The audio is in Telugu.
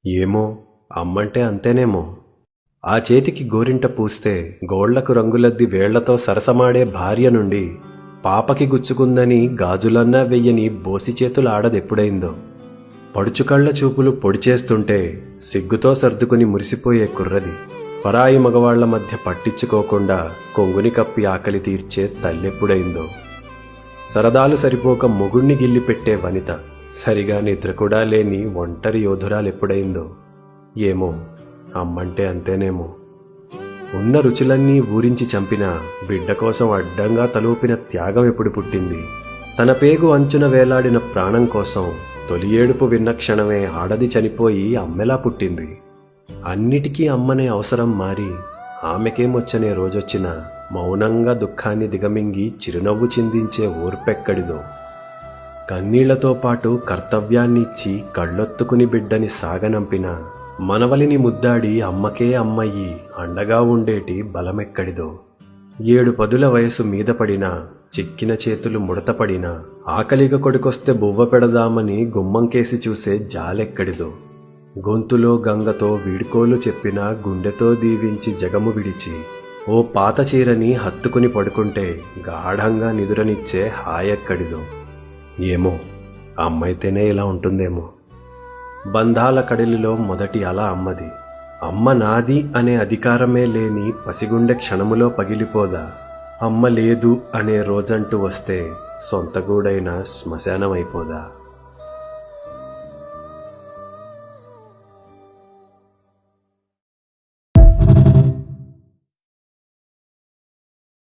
ఏమో, అమ్మంటే అంతేనేమో. ఆ చేతికి గోరింట పూస్తే గోళ్లకు రంగులద్ది వేళ్లతో సరసమాడే భార్య నుండి పాపకి గుచ్చుకుందని గాజులన్నా వెయ్యని బోసి చేతులాడదెప్పుడైందో. పడుచుకళ్ల చూపులు పొడిచేస్తుంటే సిగ్గుతో సర్దుకుని మురిసిపోయే కుర్రది పరాయి మగవాళ్ల మధ్య పట్టించుకోకుండా కొంగుని కప్పి ఆకలి తీర్చే తల్లెప్పుడైందో. సరదాలు సరిపోక మొగుణ్ణి గిల్లిపెట్టే వనిత సరిగా నిద్ర కూడా లేని ఒంటరి యోధురాలెప్పుడైందో. ఏమో, అమ్మంటే అంతేనేమో. ఉన్న రుచులన్నీ ఊరించి చంపిన బిడ్డ కోసం అడ్డంగా తలూపిన త్యాగం ఎప్పుడు పుట్టింది? తన పేగు అంచున వేలాడిన ప్రాణం కోసం తొలి ఏడుపు విన్న క్షణమే ఆడది చనిపోయి అమ్మెలా పుట్టింది. అన్నిటికీ అమ్మనే అవసరం మారి ఆమెకేమొచ్చనే రోజొచ్చినా మౌనంగా దుఃఖాన్ని దిగమింగి చిరునవ్వు చిందించే ఓర్పెక్కడిదో. కన్నీళ్లతో పాటు కర్తవ్యాన్నిచ్చి కళ్ళొత్తుకుని బిడ్డని సాగనంపిన మనవలిని ముద్దాడి అమ్మకే అమ్మయ్యి అండగా ఉండేటి బలమెక్కడిదో. 7 పదుల వయసు మీద పడినా, చిక్కిన చేతులు ముడతపడినా, ఆకలిగా కొడుకొస్తే బువ్వ పెడదామని గుమ్మంకేసి చూసే జాలెక్కడిదో. గొంతులో గంగతో వీడ్కోలు చెప్పిన గుండెతో దీవించి జగము విడిచి ఓ పాత చీరని హత్తుకుని పడుకుంటే గాఢంగా నిదురనిచ్చే హాయెక్కడిదో. ఏమో, అమ్మైతేనే ఇలా ఉంటుందేమో. బంధాల కడలిలో మొదటి అల అమ్మది. అమ్మ నాది అనే అధికారమే లేని పసిగుండె క్షణములో పగిలిపోదా? అమ్మ లేదు అనే రోజంటూ వస్తే సొంతగూడైన శ్మశానమైపోదా?